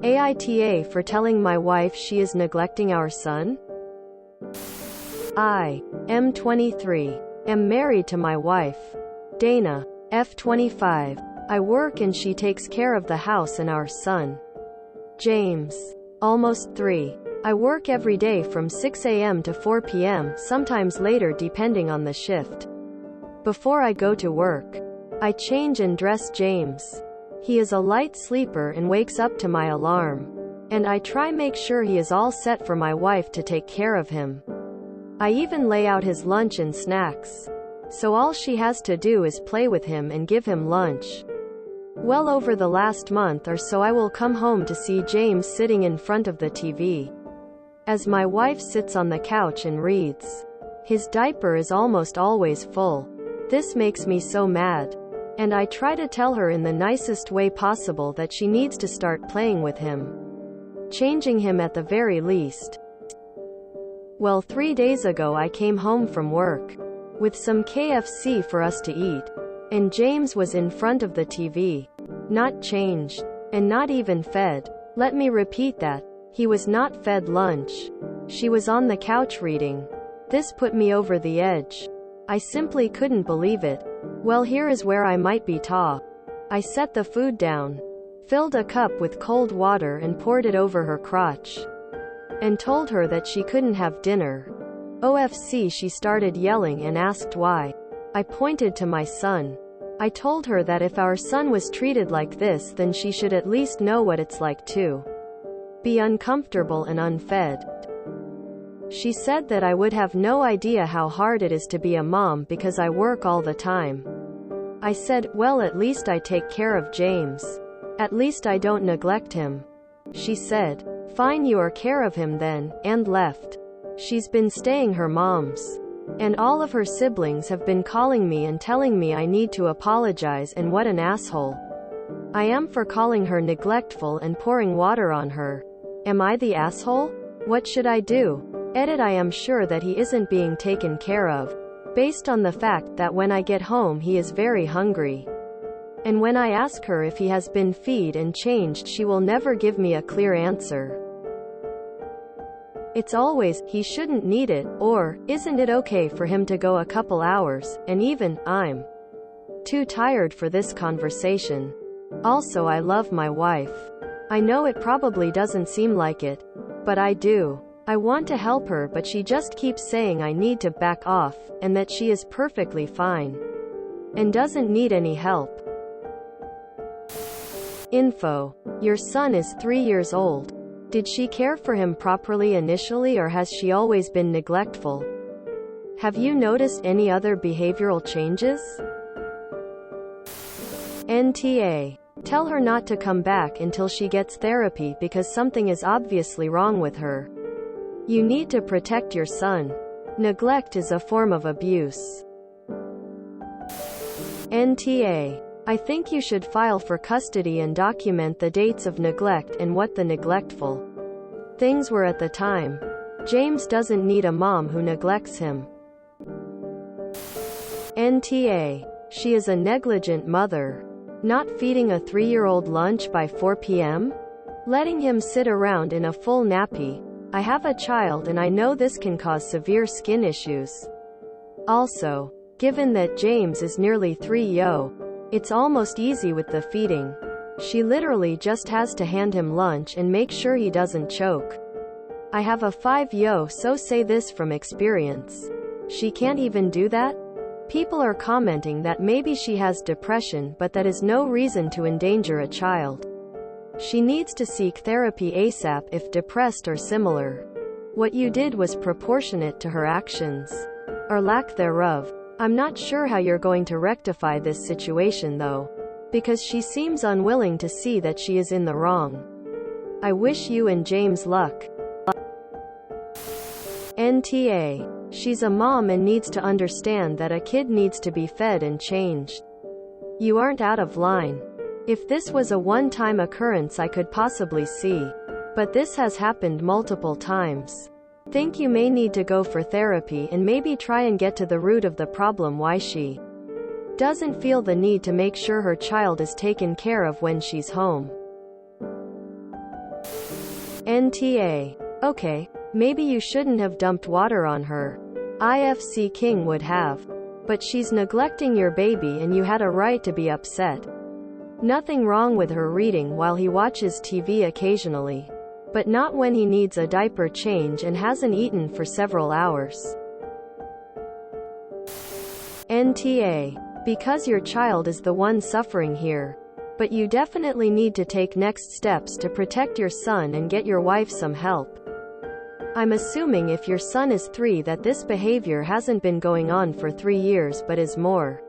AITA for telling my wife she is neglecting our son? I am 23. Am married to my wife, Dana. F 25. I work and she takes care of the house and our son, James. Almost 3. I work every day from 6 a.m. to 4 p.m., sometimes later depending on the shift. Before I go to work, I change and dress James. He is a light sleeper and wakes up to my alarm. And I try make sure he is all set for my wife to take care of him. I even lay out his lunch and snacks. So all she has to do is play with him and give him lunch. Well, over the last month or so I will come home to see James sitting in front of the TV, as my wife sits on the couch and reads. His diaper is almost always full. This makes me so mad. And I try to tell her in the nicest way possible that she needs to start playing with him. Changing him at the very least. Well, 3 days ago I came home from work with some KFC for us to eat. And James was in front of the TV. Not changed. And not even fed. Let me repeat that. He was not fed lunch. She was on the couch reading. This put me over the edge. I simply couldn't believe it. Well, here is where I might be taught. I set the food down, filled a cup with cold water and poured it over her crotch, and told her that she couldn't have dinner. OFC, she started yelling and asked why. I pointed to my son. I told her that if our son was treated like this, then she should at least know what it's like to be uncomfortable and unfed. She said that I would have no idea how hard it is to be a mom because I work all the time. I said, well, at least I take care of James. At least I don't neglect him. She said, fine, you are care of him then, and left. She's been staying her mom's. And all of her siblings have been calling me and telling me I need to apologize, and what an asshole I am for calling her neglectful and pouring water on her. Am I the asshole? What should I do? Edit. I am sure that he isn't being taken care of, based on the fact that when I get home he is very hungry. And when I ask her if he has been fed and changed, she will never give me a clear answer. It's always, he shouldn't need it, or, isn't it okay for him to go a couple hours, and even, I'm too tired for this conversation. Also, I love my wife. I know it probably doesn't seem like it, but I do. I want to help her, but she just keeps saying I need to back off, and that she is perfectly fine and doesn't need any help. Info. Your son is 3 years old. Did she care for him properly initially, or has she always been neglectful? Have you noticed any other behavioral changes? NTA. Tell her not to come back until she gets therapy because something is obviously wrong with her. You need to protect your son. Neglect is a form of abuse. NTA. I think you should file for custody and document the dates of neglect and what the neglectful things were at the time. James doesn't need a mom who neglects him. NTA. She is a negligent mother. Not feeding a 3-year-old lunch by 4 p.m.? Letting him sit around in a full nappy. I have a child and I know this can cause severe skin issues. Also, given that James is nearly 3, it's almost easy with the feeding. She literally just has to hand him lunch and make sure he doesn't choke. I have a 5, so say this from experience. She can't even do that? People are commenting that maybe she has depression, but that is no reason to endanger a child. She needs to seek therapy ASAP if depressed or similar. What you did was proportionate to her actions, or lack thereof. I'm not sure how you're going to rectify this situation though, because she seems unwilling to see that she is in the wrong. I wish you and James luck. NTA. She's a mom and needs to understand that a kid needs to be fed and changed. You aren't out of line. If this was a one-time occurrence I could possibly see. But this has happened multiple times. Think you may need to go for therapy and maybe try and get to the root of the problem, why she doesn't feel the need to make sure her child is taken care of when she's home. NTA. Okay, maybe you shouldn't have dumped water on her. IFC King would have. But she's neglecting your baby and you had a right to be upset. Nothing wrong with her reading while he watches TV occasionally. But not when he needs a diaper change and hasn't eaten for several hours. NTA. Because your child is the one suffering here. But you definitely need to take next steps to protect your son and get your wife some help. I'm assuming if your son is 3 that this behavior hasn't been going on for 3 years but is more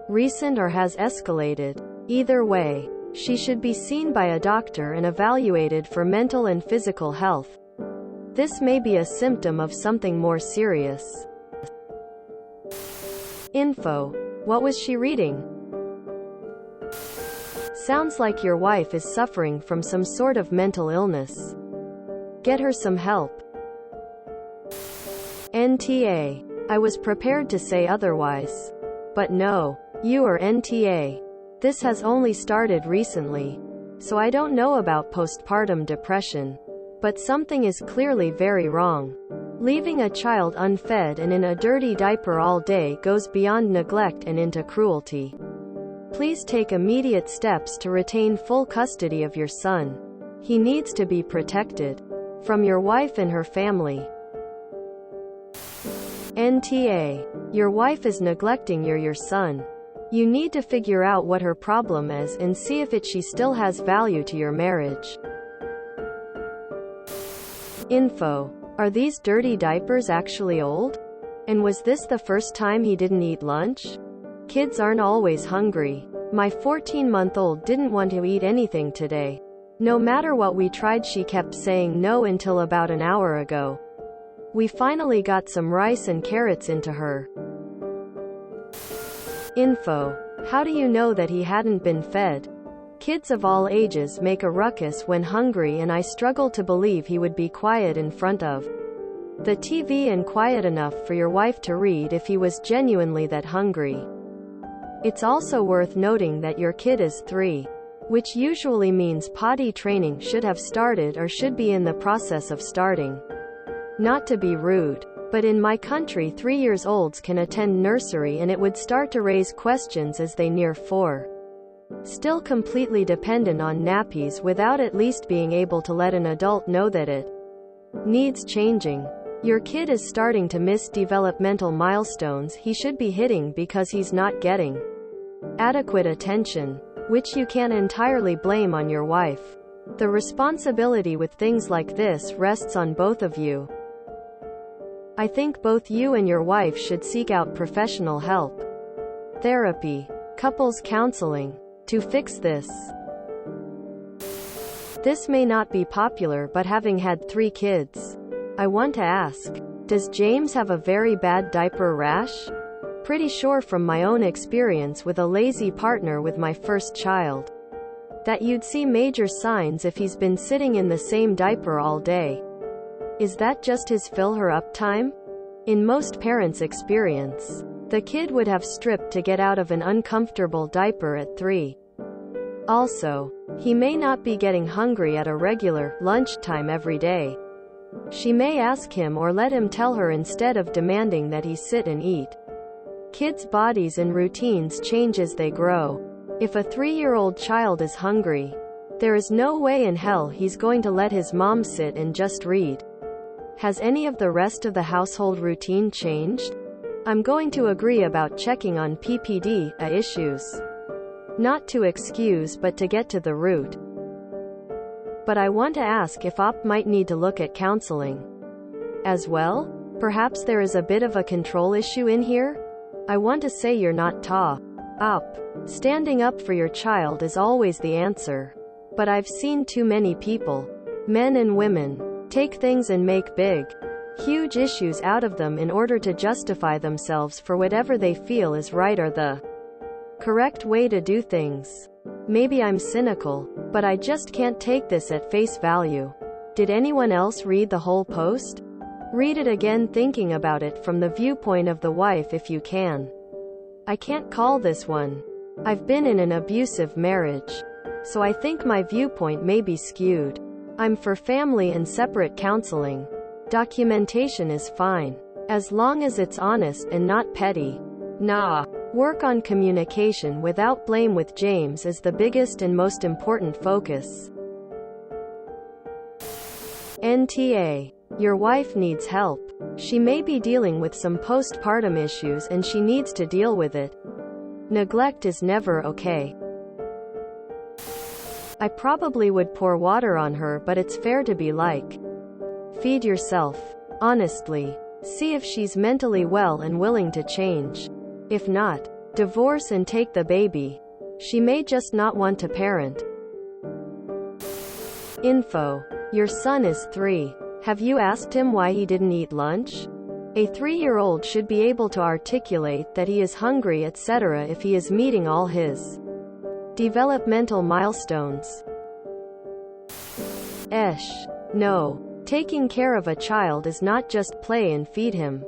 recent or has escalated. Either way, she should be seen by a doctor and evaluated for mental and physical health. This may be a symptom of something more serious. Info. What was she reading? Sounds like your wife is suffering from some sort of mental illness. Get her some help. NTA. I was prepared to say otherwise. But no. You are NTA. This has only started recently. So I don't know about postpartum depression. But something is clearly very wrong. Leaving a child unfed and in a dirty diaper all day goes beyond neglect and into cruelty. Please take immediate steps to retain full custody of your son. He needs to be protected from your wife and her family. NTA. Your wife is neglecting your son. You need to figure out what her problem is and see if she still has value to your marriage. Info. Are these dirty diapers actually old? And was this the first time he didn't eat lunch? Kids aren't always hungry. My 14-month-old didn't want to eat anything today. No matter what we tried, she kept saying no until about an hour ago. We finally got some rice and carrots into her. Info. How do you know that he hadn't been fed? Kids of all ages make a ruckus when hungry, and I struggle to believe he would be quiet in front of the TV and quiet enough for your wife to read if he was genuinely that hungry. It's also worth noting that your kid is 3, which usually means potty training should have started or should be in the process of starting. Not to be rude, but in my country 3-year-olds can attend nursery and it would start to raise questions as they near 4. Still completely dependent on nappies without at least being able to let an adult know that it needs changing. Your kid is starting to miss developmental milestones he should be hitting because he's not getting adequate attention, which you can't entirely blame on your wife. The responsibility with things like this rests on both of you. I think both you and your wife should seek out professional help. Therapy, couples counseling, to fix this. This may not be popular, but having had 3 kids, I want to ask, does James have a very bad diaper rash? Pretty sure from my own experience with a lazy partner with my first child, that you'd see major signs if he's been sitting in the same diaper all day. Is that just his fill her up time? In most parents' experience, the kid would have stripped to get out of an uncomfortable diaper at 3. Also, he may not be getting hungry at a regular lunchtime every day. She may ask him or let him tell her instead of demanding that he sit and eat. Kids' bodies and routines change as they grow. If a 3-year-old child is hungry, there is no way in hell he's going to let his mom sit and just read. Has any of the rest of the household routine changed? I'm going to agree about checking on PPD issues. Not to excuse but to get to the root. But I want to ask if OP might need to look at counseling as well? Perhaps there is a bit of a control issue in here? I want to say you're not OP. Standing up for your child is always the answer. But I've seen too many people, men and women, take things and make big, huge issues out of them in order to justify themselves for whatever they feel is right or the correct way to do things. Maybe I'm cynical, but I just can't take this at face value. Did anyone else read the whole post? Read it again, thinking about it from the viewpoint of the wife if you can. I can't call this one. I've been in an abusive marriage, so I think my viewpoint may be skewed. I'm for family and separate counseling. Documentation is fine. As long as it's honest and not petty. Nah. Work on communication without blame with James is the biggest and most important focus. NTA. Your wife needs help. She may be dealing with some postpartum issues and she needs to deal with it. Neglect is never okay. I probably would pour water on her, but it's fair to be like, feed yourself. Honestly. See if she's mentally well and willing to change. If not, divorce and take the baby. She may just not want to parent. Info. Your son is 3. Have you asked him why he didn't eat lunch? A 3-year-old should be able to articulate that he is hungry, etc. if he is meeting all his developmental milestones. No. Taking care of a child is not just play and feed him.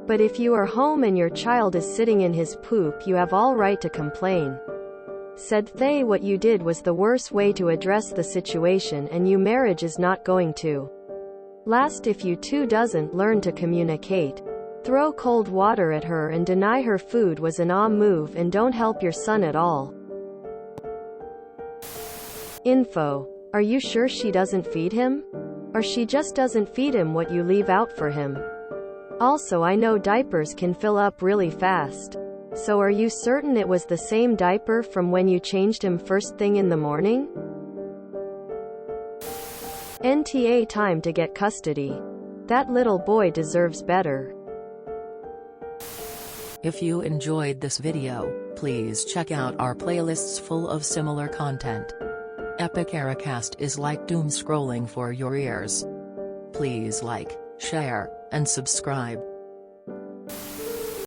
But if you are home and your child is sitting in his poop, you have all right to complain. Said they what you did was the worst way to address the situation and you marriage is not going to last if you two doesn't learn to communicate. Throw cold water at her and deny her food was an move and don't help your son at all. Info. Are you sure she doesn't feed him? Or she just doesn't feed him what you leave out for him? Also, I know diapers can fill up really fast. So are you certain it was the same diaper from when you changed him first thing in the morning? NTA. Time to get custody. That little boy deserves better. If you enjoyed this video, please check out our playlists full of similar content. Epic AITA is like doom scrolling for your ears. Please like, share, and subscribe.